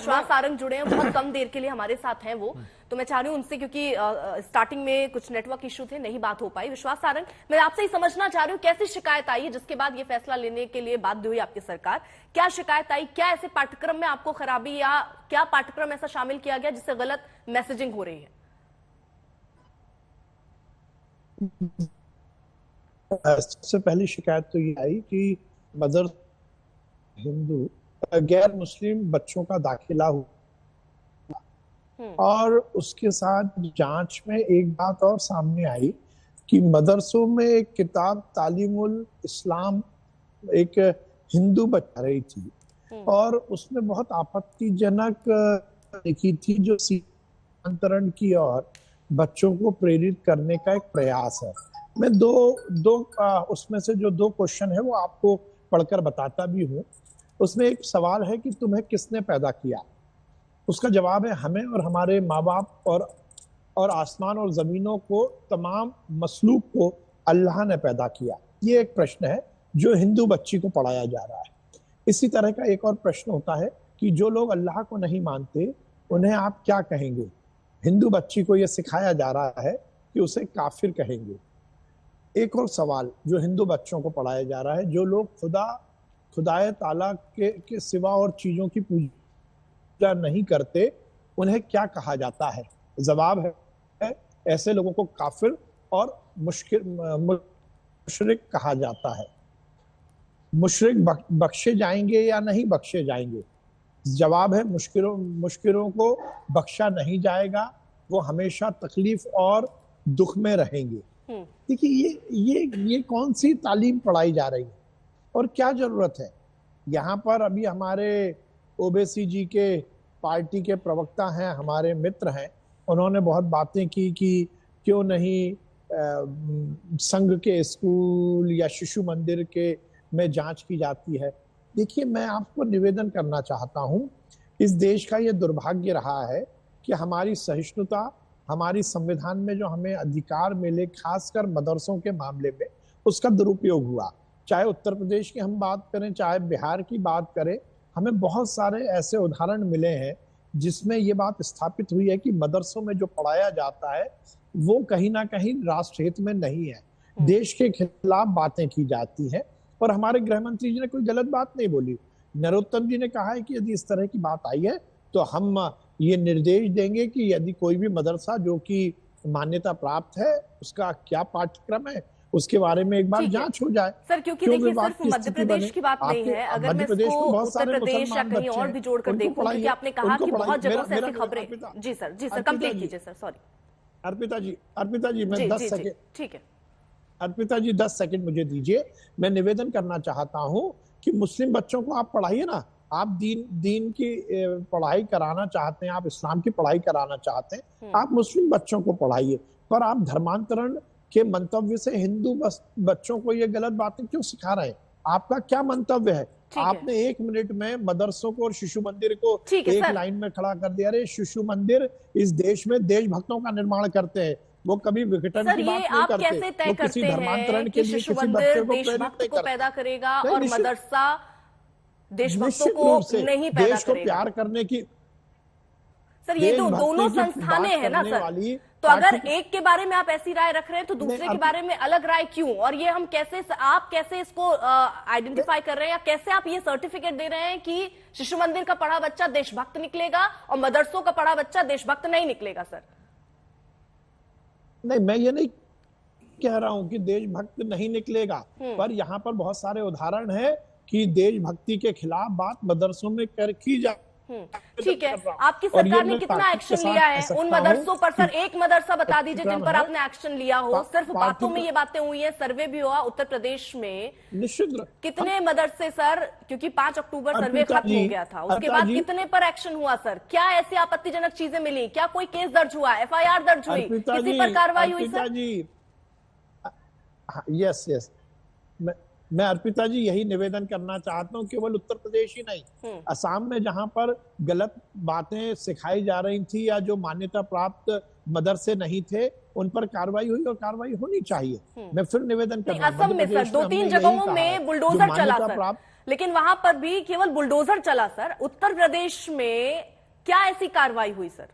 विश्वास सारंग जुड़े हैं, बहुत कम देर के लिए हमारे साथ हैं वो, तो मैं चाह रही हूँ उनसे, क्योंकि स्टार्टिंग में कुछ नेटवर्क इश्यू थे, नहीं बात हो पाई। विश्वास सारंग, मैं आपसे ही समझना चाह रही हूँ, कैसी शिकायत आई है जिसके बाद ये फैसला लेने के लिए बाध्य हुई आपकी सरकार? क्या शिकायत आई? क्या ऐसे पाठ्यक्रम में आपको खराबी, या क्या पाठ्यक्रम ऐसा शामिल किया गया जिससे गलत मैसेजिंग हो रही है? सबसे पहली शिकायत तो ये आई कि मदर हिंदू गैर मुस्लिम बच्चों का दाखिला हुआ, और उसके साथ जांच में एक बात और सामने आई कि मदरसों में एक किताब तालीमुल इस्लाम एक हिंदू बचा रही थी, और उसमें बहुत आपत्तिजनक लिखी थी, जो सीमांतरण की और बच्चों को प्रेरित करने का एक प्रयास है। मैं उसमें से जो 2 क्वेश्चन है वो आपको पढ़कर बताता भी हूँ। उसमें एक सवाल है कि तुम्हें किसने पैदा किया? उसका जवाब है हमें और हमारे माँ बाप और आसमान और जमीनों को, तमाम मखलूक को अल्लाह ने पैदा किया। ये एक प्रश्न है जो हिंदू बच्ची को पढ़ाया जा रहा है। इसी तरह का एक और प्रश्न होता है कि जो लोग अल्लाह को नहीं मानते उन्हें आप क्या कहेंगे? हिंदू बच्ची को यह सिखाया जा रहा है कि उसे काफिर कहेंगे। एक और सवाल जो हिंदू बच्चों को पढ़ाया जा रहा है, जो लोग खुदाए ताला के सिवा और चीजों की पूजा नहीं करते उन्हें क्या कहा जाता है? जवाब है ऐसे लोगों को काफिर और मुशरिक कहा जाता है। मुशरिक बख्शे जाएंगे या नहीं बख्शे जाएंगे? जवाब है मुशकिलों को बख्शा नहीं जाएगा, वो हमेशा तकलीफ और दुख में रहेंगे। देखिए ये कौन सी तालीम पढ़ाई जा रही है और क्या जरूरत है? यहाँ पर अभी हमारे ओवैसी जी के पार्टी के प्रवक्ता हैं, हमारे मित्र हैं, उन्होंने बहुत बातें की कि क्यों नहीं संघ के स्कूल या शिशु मंदिर के में जांच की जाती है। देखिए, मैं आपको निवेदन करना चाहता हूं, इस देश का ये दुर्भाग्य रहा है कि हमारी सहिष्णुता, हमारी संविधान में जो हमें अधिकार मिले, खासकर मदरसों के मामले में, उसका दुरुपयोग हुआ। चाहे उत्तर प्रदेश की हम बात करें, चाहे बिहार की बात करें, हमें बहुत सारे ऐसे उदाहरण मिले हैं जिसमें ये बात स्थापित हुई है कि मदरसों में जो पढ़ाया जाता है वो कहीं ना कहीं राष्ट्र हित में नहीं है, देश के खिलाफ बातें की जाती हैं। और हमारे गृह मंत्री जी ने कोई गलत बात नहीं बोली। नरोत्तम जी ने कहा है कि यदि इस तरह की बात आई है तो हम ये निर्देश देंगे कि यदि कोई भी मदरसा जो कि मान्यता प्राप्त है उसका क्या पाठ्यक्रम है, उसके बारे में एक बार जांच हो जाए। सर, क्योंकि देखिए सिर्फ मध्य प्रदेश की बात नहीं है, अगर मैं इसको उत्तर प्रदेश या कहीं और भी जोड़कर देखूं, क्योंकि आपने कहा कि बहुत जगहों से ऐसी खबरें। जी सर, कंप्लीट कीजिए सर। सॉरी अर्पिता जी मैं 10 सेकंड, ठीक है अर्पिता जी 10 सेकंड मुझे दीजिए। मैं निवेदन करना चाहता हूं कि मुस्लिम बच्चों को आप पढ़ाइए ना। आप दीन की पढ़ाई कराना चाहते हैं, आप इस्लाम की पढ़ाई कराना चाहते हैं, आप मुस्लिम बच्चों को पढ़ाइए, पर आप धर्मांतरण के मंतव्य से हिंदू बच्चों को ये गलत बातें क्यों सिखा रहे हैं? आपका क्या मंतव्य है? आपने 1 मिनट में मदरसों को और शिशु मंदिर को एक लाइन में खड़ा कर दिया। अरे शिशु मंदिर इस देश में देशभक्तों का निर्माण करते हैं, वो कभी विघटन की बात नहीं करते। कैसे तय करते हैं कि शिशु मंदिर देशभक्त को पैदा करेगा और मदरसा देशभक्तों को नहीं पैदा देश को प्यार करने की? सर, ये तो दोनों संस्थानें हैं ना सर, तो अगर एक के बारे में आप ऐसी राय रख रहे हैं तो दूसरे के बारे में अलग राय क्यों? और ये हम आप कैसे इसको आइडेंटिफाई कर रहे हैं, या कैसे आप ये सर्टिफिकेट दे रहे हैं कि शिशु मंदिर का पढ़ा बच्चा देशभक्त निकलेगा और मदरसों का पढ़ा बच्चा देशभक्त नहीं निकलेगा? सर नहीं, मैं ये नहीं कह रहा हूं कि देशभक्त नहीं निकलेगा, पर यहाँ पर बहुत सारे उदाहरण है कि देशभक्ति के खिलाफ बात मदरसों में की जा। ठीक है, आपकी सरकार ने कितना एक्शन लिया है उन मदरसों पर? सर एक मदरसा बता दीजिए जिन पर आपने एक्शन लिया हो। सिर्फ बातों में ये बातें हुई है, सर्वे भी हुआ उत्तर प्रदेश में। निश्चित कितने मदरसे सर, क्योंकि 5 अक्टूबर सर्वे खत्म हो गया था, उसके बाद कितने पर एक्शन हुआ सर? क्या ऐसी आपत्तिजनक चीजें मिली? क्या कोई केस दर्ज हुआ, FIR दर्ज हुई, किसी पर कार्रवाई हुई सर? यस, मैं अर्पिता जी यही निवेदन करना चाहता हूं, केवल उत्तर प्रदेश ही नहीं, असम में जहां पर गलत बातें सिखाई जा रही थी या जो मान्यता प्राप्त मदरसे नहीं थे उन पर कार्रवाई हुई और कार्रवाई होनी चाहिए। मैं फिर निवेदन कर रहा हूं, असम में सर 2-3 जगहों में बुलडोजर चला सर, लेकिन वहां पर भी केवल बुलडोजर चला सर। उत्तर प्रदेश में क्या ऐसी कार्रवाई हुई सर?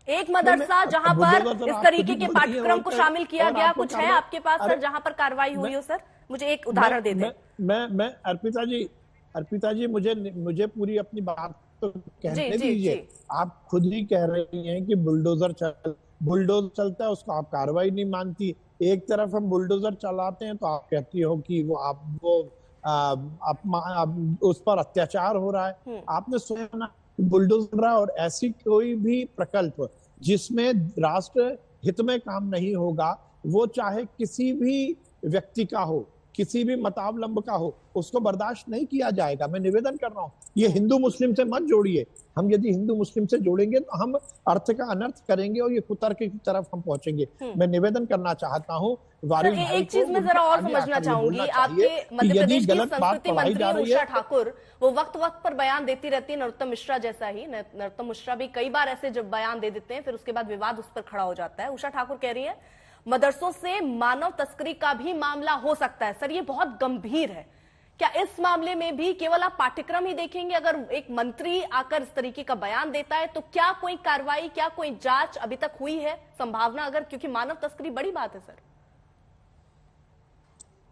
एक मदरसा जहां पर इस तरीके के पाठ्यक्रम को शामिल किया गया, कुछ है आपके पास सर जहां पर कार्रवाई हुई हो सर? मुझे एक उदाहरण दे दें। मैं अर्पिता जी मुझे पूरी अपनी बात तो कहने दीजिए। आप खुद ही कह रही हैं कि बुलडोजर चलता है, उसको आप कार्रवाई नहीं मानती। एक तरफ हम बुलडोजर चलाते हैं तो आप कहती हो कि उस पर अत्याचार हो रहा है। आपने सुना ना बुलडोजर और ऐसी कोई भी प्रकल्प जिसमें राष्ट्र हित में काम नहीं होगा, वो चाहे किसी भी व्यक्ति का हो, किसी भी मतावलंब का हो, उसको बर्दाश्त नहीं किया जाएगा। मैं निवेदन कर रहा हूँ, ये हिंदू मुस्लिम से मत जोड़िए। हम यदि हिंदू मुस्लिम से जोड़ेंगे तो हम अर्थ का अनर्थ करेंगे और ये कुतर्क की तरफ हम पहुंचेंगे। मैं निवेदन करना चाहता हूँ वारिस भाई को, एक चीज मैं जरा और समझना चाहूंगी, आपके मध्य प्रदेश की संस्कृति मंत्री उषा ठाकुर वो वक्त वक्त पर बयान देती रहती है, नरोत्तम मिश्रा जैसा ही। नरोत्तम मिश्रा भी कई बार ऐसे जब बयान दे देते हैं फिर उसके बाद विवाद उस पर खड़ा हो जाता है। उषा ठाकुर कह रही है मदरसों से मानव तस्करी का भी मामला हो सकता है। सर ये बहुत गंभीर है, क्या इस मामले में भी केवल आप पाठ्यक्रम ही देखेंगे? अगर एक मंत्री आकर इस तरीके का बयान देता है तो क्या कोई कार्रवाई, क्या कोई जांच अभी तक हुई है? संभावना अगर, क्योंकि मानव तस्करी बड़ी बात है सर।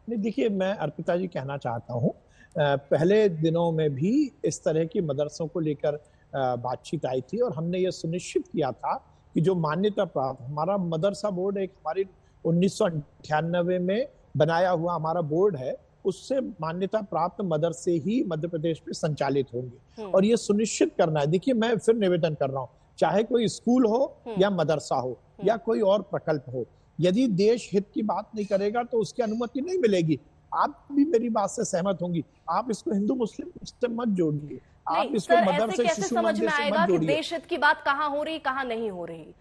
नहीं देखिए, मैं अर्पिता जी कहना चाहता हूं, पहले दिनों में भी इस तरह की मदरसों को लेकर बातचीत आई थी और हमने ये सुनिश्चित किया था कि जो मान्यता प्राप्त हमारा मदरसा बोर्ड, एक हमारी 1998 में बनाया हुआ हमारा बोर्ड है, उससे मान्यता प्राप्त मदरसे ही मध्य प्रदेश में संचालित होंगे और ये सुनिश्चित करना है। देखिए मैं फिर निवेदन कर रहा हूँ, चाहे कोई स्कूल हो या मदरसा हो या कोई और प्रकल्प हो, यदि देश हित की बात नहीं करेगा तो उसकी अनुमति नहीं मिलेगी। आप भी मेरी बात से सहमत होंगी। आप इसको हिंदू मुस्लिम से मत जोड़िए, आप इसको मदरसे शिशु मंदिर से मत जोड़िए। देश हित की बात कहाँ हो रही, कहाँ नहीं हो रही?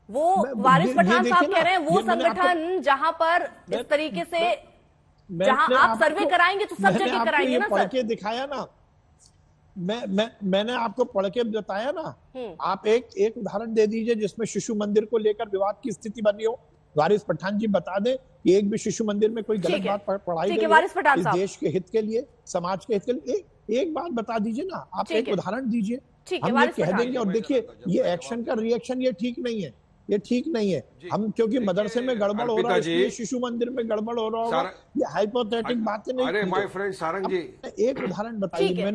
वो वारिस पठान साहब कह रहे हैं वो संगठन जहां पर इस तरीके से जहां आप सर्वे कराएंगे तो सब जगह कराएंगे ना सर? पढ़ के दिखाया ना, मैंने आपको पढ़ के बताया ना। आप एक उदाहरण दे दीजिए जिसमें शिशु मंदिर को लेकर विवाद की स्थिति बनी हो। वारिस पठान जी बता दें कि एक भी शिशु मंदिर में कोई गलत बात पढ़ाई गई है इस देश के हित के लिए, समाज के हित के लिए? एक बात बता दीजिए ना, आप एक उदाहरण दीजिए, हम ये कह देंगे। और देखिए ये एक्शन का रिएक्शन ये ठीक नहीं है, ये ठीक नहीं है। हम क्योंकि मदरसे में गड़बड़ हो रहा है इसलिए शिशु मंदिर में गड़बड़ हो रहा होगा, ये हाइपोथेटिक बातें नहीं। अरे माय फ्रेंड सारंग जी, एक उदाहरण बताइए।